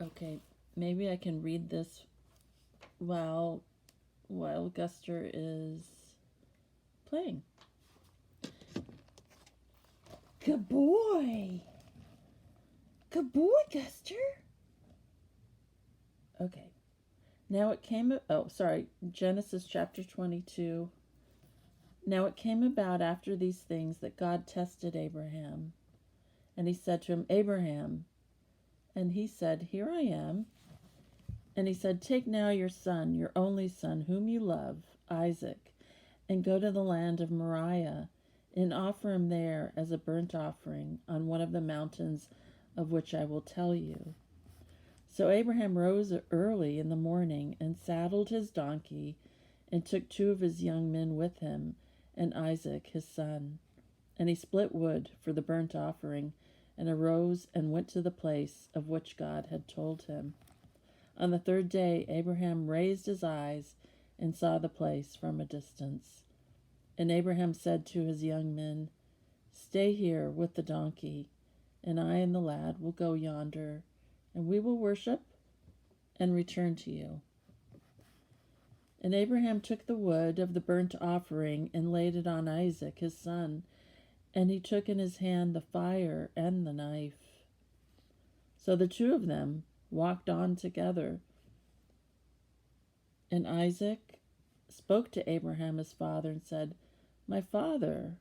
Okay, maybe I can read this while Guster is playing. Good boy. Good boy, Guster. Okay. Now it came, Genesis chapter 22. Now it came about after these things that God tested Abraham. And he said to him, Abraham. And he said, Here I am. And he said, Take now your son, your only son, whom you love, Isaac, and go to the land of Moriah, and offer him there as a burnt offering on one of the mountains of which I will tell you. So Abraham rose early in the morning and saddled his donkey and took 2 of his young men with him and Isaac his son. And he split wood for the burnt offering and arose and went to the place of which God had told him. On the 3rd day Abraham raised his eyes and saw the place from a distance. And Abraham said to his young men, Stay here with the donkey, and I and the lad will go yonder, and we will worship and return to you. And Abraham took the wood of the burnt offering and laid it on Isaac his son, and he took in his hand the fire and the knife. So the 2 of them walked on together. And Isaac spoke to Abraham his father and said, My father.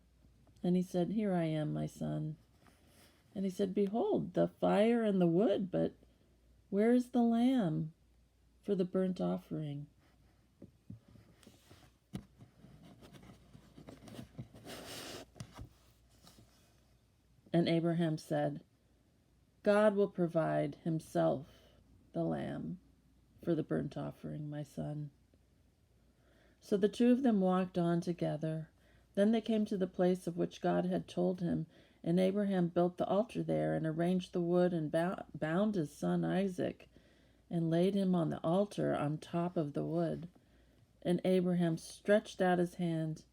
And he said, Here I am, my son. And he said, Behold, the fire and the wood, but where is the lamb for the burnt offering? And Abraham said, God will provide himself the lamb for the burnt offering, my son. So the 2 of them walked on together. Then they came to the place of which God had told him, and Abraham built the altar there and arranged the wood and bound his son Isaac and laid him on the altar on top of the wood. And Abraham stretched out his hand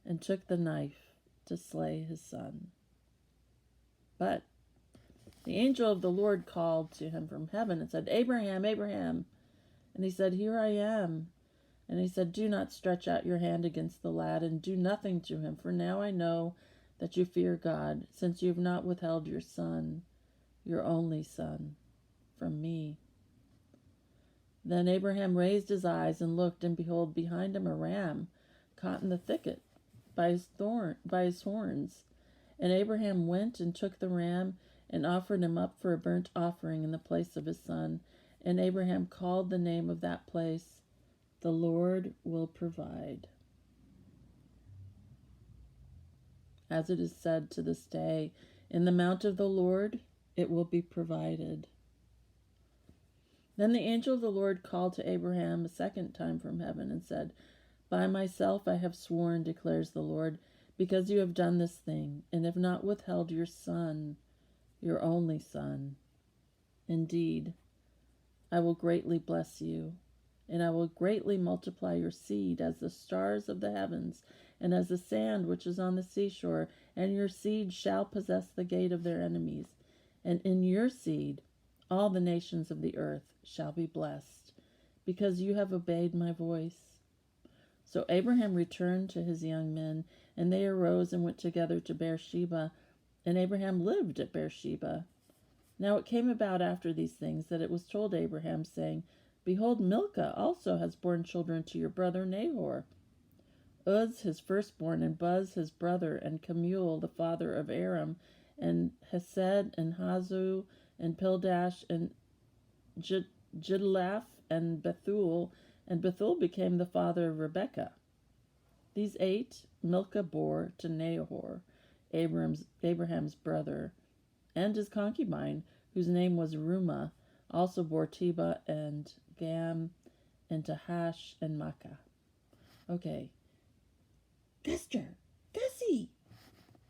and took the knife to slay his son. But the angel of the Lord called to him from heaven and said, Abraham, Abraham. And he said, Here I am. And he said, Do not stretch out your hand against the lad, and do nothing to him, for now I know that you fear God, since you have not withheld your son, your only son, from me. Then Abraham raised his eyes and looked, and behold, behind him a ram caught in the thicket by his horns. And Abraham went and took the ram and offered him up for a burnt offering in the place of his son. And Abraham called the name of that place, The Lord Will Provide. As it is said to this day, In the mount of the Lord it will be provided. Then the angel of the Lord called to Abraham a second time from heaven and said, By myself I have sworn, declares the Lord, because you have done this thing, and have not withheld your son, your only son. Indeed, I will greatly bless you, and I will greatly multiply your seed as the stars of the heavens, and as the sand which is on the seashore, and your seed shall possess the gate of their enemies. And in your seed all the nations of the earth shall be blessed, because you have obeyed my voice. So Abraham returned to his young men, and they arose and went together to Beersheba, and Abraham lived at Beersheba. Now it came about after these things that it was told Abraham, saying, Behold, Milcah also has borne children to your brother Nahor. Uz his firstborn, and Buz his brother, and Kemuel the father of Aram, and Hesed, and Hazu, and Pildash, and Jidlaph, and Bethuel, and Bethuel became the father of Rebekah. These 8 Milcah bore to Nahor, Abraham's brother, and his concubine, whose name was Rumah, also bore Teba and Gam and Tahash and Makkah. Okay. Guster! Gussie!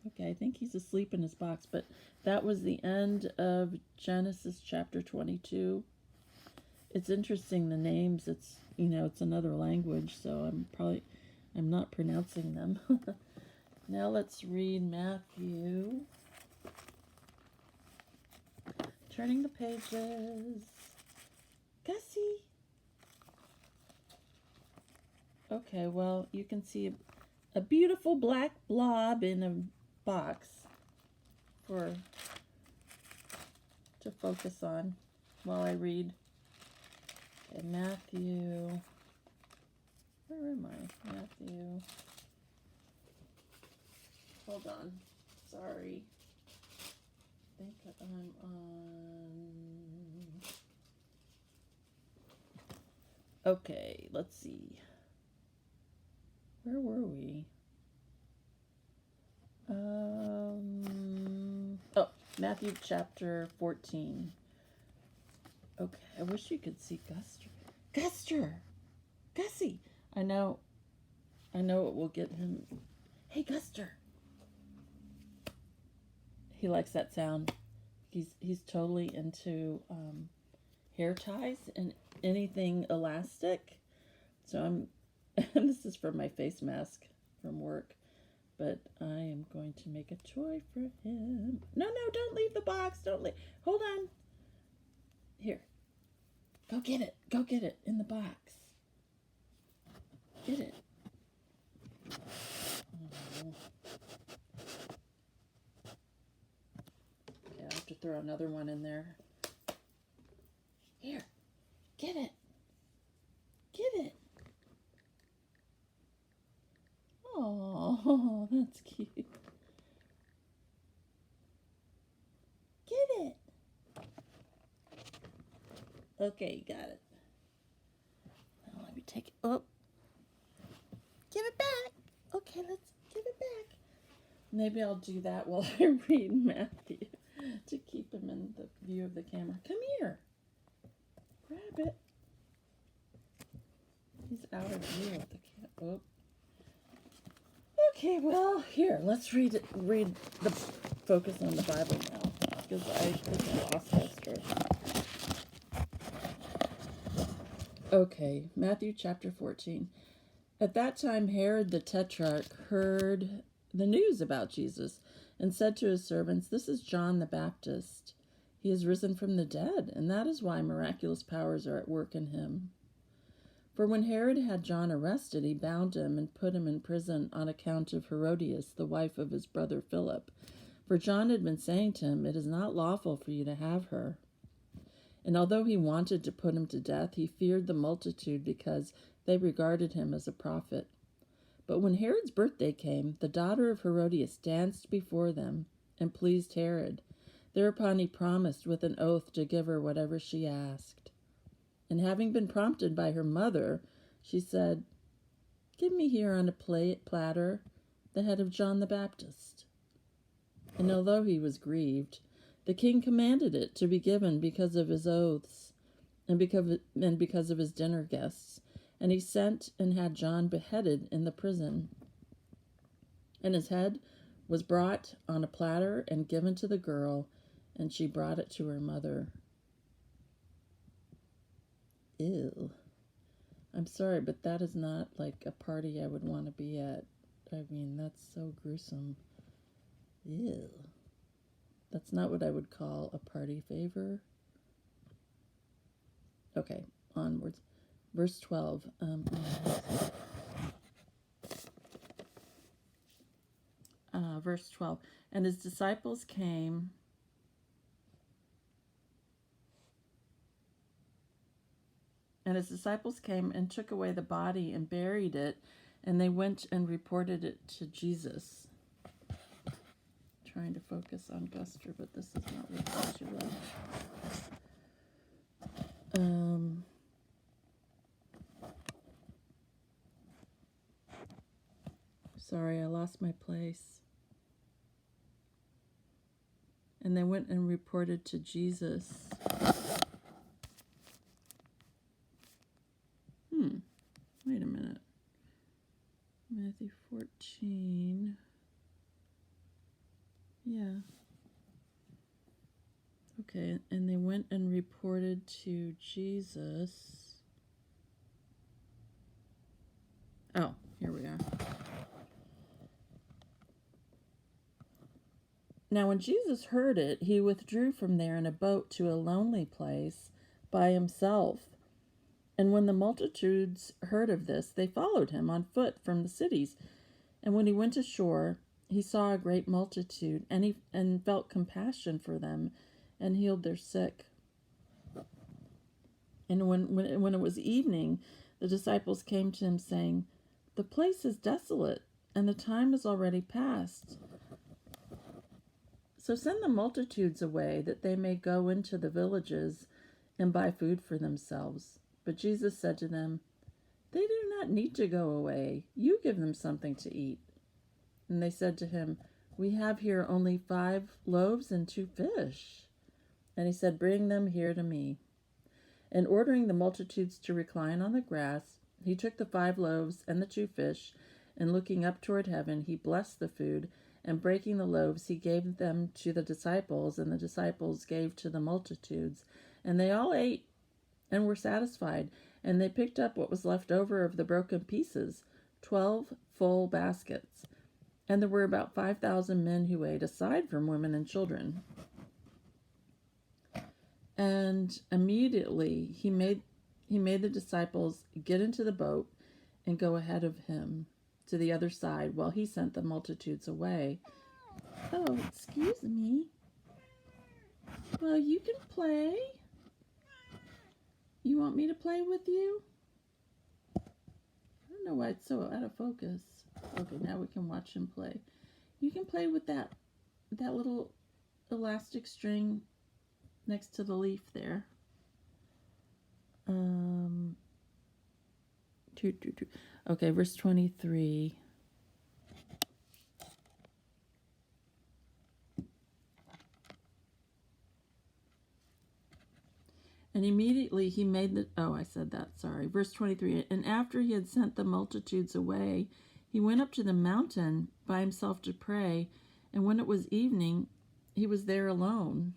Okay, I think he's asleep in his box, but that was the end of Genesis chapter 22. It's interesting, the names, it's another language, so I'm not pronouncing them. Now let's read Matthew. Turning the pages. Gussie. Okay, well, you can see a beautiful black blob in a box to focus on while I read. Okay, Matthew. Where am I? Matthew. Hold on. Sorry. I think I'm on. Okay, let's see. Where were we? Oh, Matthew chapter 14. Okay, I wish you could see Guster. Guster! Gussie! I know it will get him. Hey, Guster! He likes that sound. He's totally into hair ties and anything elastic. So I'm, this is from my face mask from work, but I am going to make a toy for him. No, don't leave the box. Don't leave. Hold on. Here. Go get it. Go get it in the box. Get it. Oh. Okay, I have to throw another one in there. Here. Get it. Get it. Oh, that's cute. Get it. Okay, got it. Now let me take it. Oh. Give it back. Okay, let's give it back. Maybe I'll do that while I read Matthew to keep him in the view of the camera. Come here. Grab it. He's out of view of the camera. Oh. Okay, well, here, let's read the focus on the Bible now, because I think I lost Guster. Okay, Matthew chapter 14. At that time, Herod the Tetrarch heard the news about Jesus and said to his servants, "This is John the Baptist. He is risen from the dead, and that is why miraculous powers are at work in him." For when Herod had John arrested, he bound him and put him in prison on account of Herodias, the wife of his brother Philip. For John had been saying to him, "It is not lawful for you to have her." And although he wanted to put him to death, he feared the multitude because they regarded him as a prophet. But when Herod's birthday came, the daughter of Herodias danced before them and pleased Herod. Thereupon he promised with an oath to give her whatever she asked. And having been prompted by her mother, she said, "Give me here on a platter the head of John the Baptist." And although he was grieved, the king commanded it to be given because of his oaths and because of his dinner guests. And he sent and had John beheaded in the prison. And his head was brought on a platter and given to the girl, and she brought it to her mother. Ew. I'm sorry, but that is not like a party I would want to be at. I mean, that's so gruesome. Ew. That's not what I would call a party favor. Okay, onwards. Verse 12. Verse 12. And his disciples came and took away the body and buried it, and they went and reported it to Jesus. Trying to focus on Guster, but this is not working too well. Sorry, I lost my place. And they went and reported to Jesus. Wait a minute. Matthew 14. Yeah. Okay, and they went and reported to Jesus. Oh, here we are. Now when Jesus heard it, he withdrew from there in a boat to a lonely place by himself. And when the multitudes heard of this, they followed him on foot from the cities. And when he went ashore, he saw a great multitude, and felt compassion for them, and healed their sick. And when it was evening, the disciples came to him, saying, "The place is desolate, and the time is already past. So send the multitudes away, that they may go into the villages and buy food for themselves." But Jesus said to them, "They do not need to go away. You give them something to eat." And they said to him, "We have here only 5 loaves and 2 fish. And he said, "Bring them here to me." And ordering the multitudes to recline on the grass, he took the 5 loaves and the 2 fish, and looking up toward heaven, he blessed the food, and breaking the loaves, he gave them to the disciples, and the disciples gave to the multitudes. And they all ate and were satisfied, and they picked up what was left over of the broken pieces, 12 full baskets. And there were about 5,000 men who ate, aside from women and children. And immediately he made the disciples get into the boat and go ahead of him to the other side, while he sent the multitudes away. Oh, excuse me. Well, you can play. You want me to play with you? I don't know why it's so out of focus. Okay, now we can watch him play. You can play with that little elastic string next to the leaf there. Okay, verse 23. And immediately he made the... Oh, I said that, sorry. Verse 23. And after he had sent the multitudes away, he went up to the mountain by himself to pray. And when it was evening, he was there alone.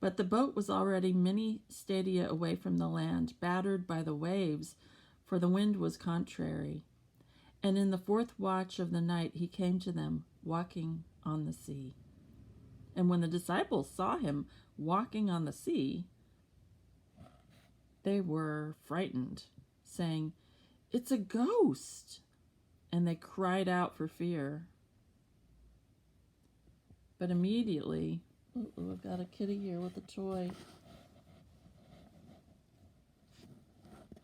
But the boat was already many stadia away from the land, battered by the waves, for the wind was contrary. And in the 4th watch of the night he came to them, walking on the sea. And when the disciples saw him walking on the sea, they were frightened, saying, "It's a ghost!" And they cried out for fear. But immediately... I've got a kitty here with a toy.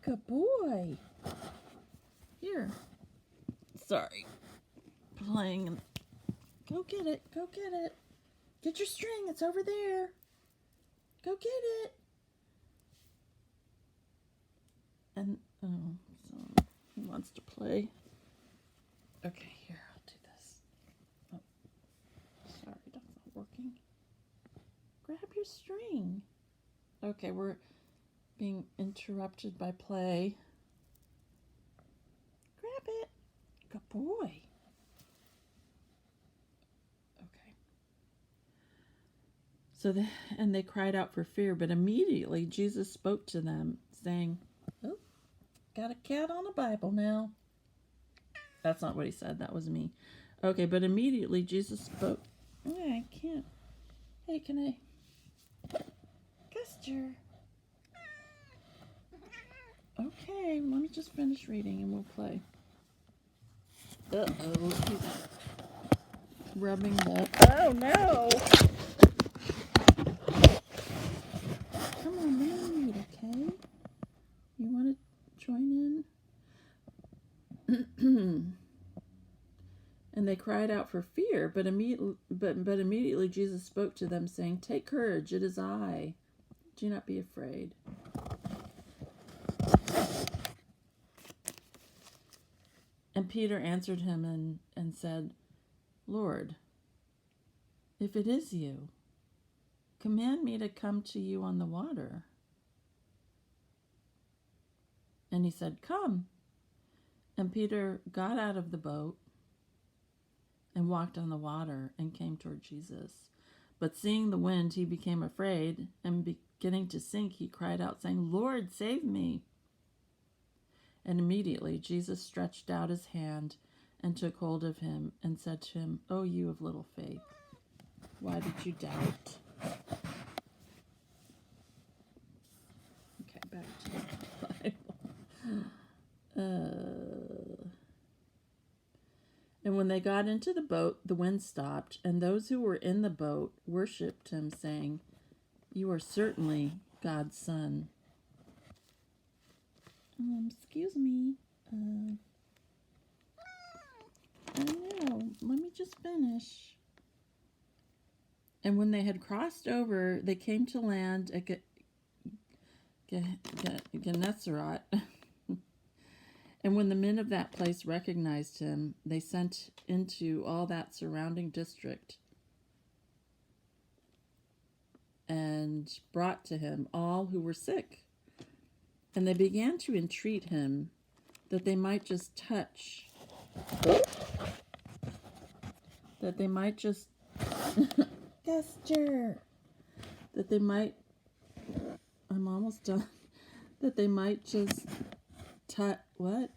Good boy. Here. Sorry. Playing. Go get it. Go get it. Get your string. It's over there. Go get it. And, so he wants to play. Okay, here, I'll do this. Oh, sorry, that's not working. Grab your string. Okay, we're being interrupted by play. Grab it. Good boy. Okay. So they cried out for fear, but immediately Jesus spoke to them, saying, "Oh, got a cat on a Bible now." That's not what he said. That was me. Okay, but immediately Jesus spoke. Oh, I can't. Hey, can I... Guster. Okay, let me just finish reading and we'll play. Uh-oh, he's rubbing the... Oh, no! Come on, let me read, okay? You want to join in? And they cried out for fear, but immediately Jesus spoke to them, saying, "Take courage, it is I. Do not be afraid." And Peter answered him and said, "Lord, if it is you, command me to come to you on the water." And he said, "Come." And Peter got out of the boat and walked on the water and came toward Jesus. But seeing the wind, he became afraid, and beginning to sink, he cried out, saying, "Lord, save me." And immediately Jesus stretched out his hand and took hold of him and said to him, "O you of little faith, why did you doubt?" back to the Bible. And when they got into the boat, the wind stopped, and those who were in the boat worshipped him, saying, "You are certainly God's son." Excuse me. I know. Let me just finish. And when they had crossed over, they came to land at Gennesaret. And when the men of that place recognized him, they sent into all that surrounding district and brought to him all who were sick. And they began to entreat him that they might just touch, Guster, that they might, I'm almost done, that they might just touch, what?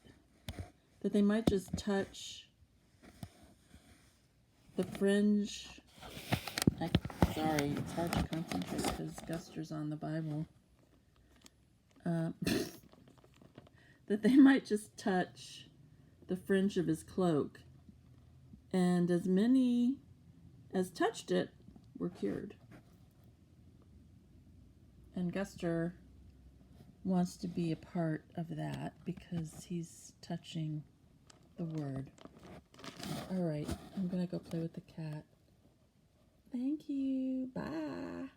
That they might just touch the fringe. Sorry, it's hard to concentrate because Guster's on the Bible. That they might just touch the fringe of his cloak. And as many as touched it were cured. And Guster wants to be a part of that because he's touching the word. All right, I'm going to go play with the cat. Thank you. Bye.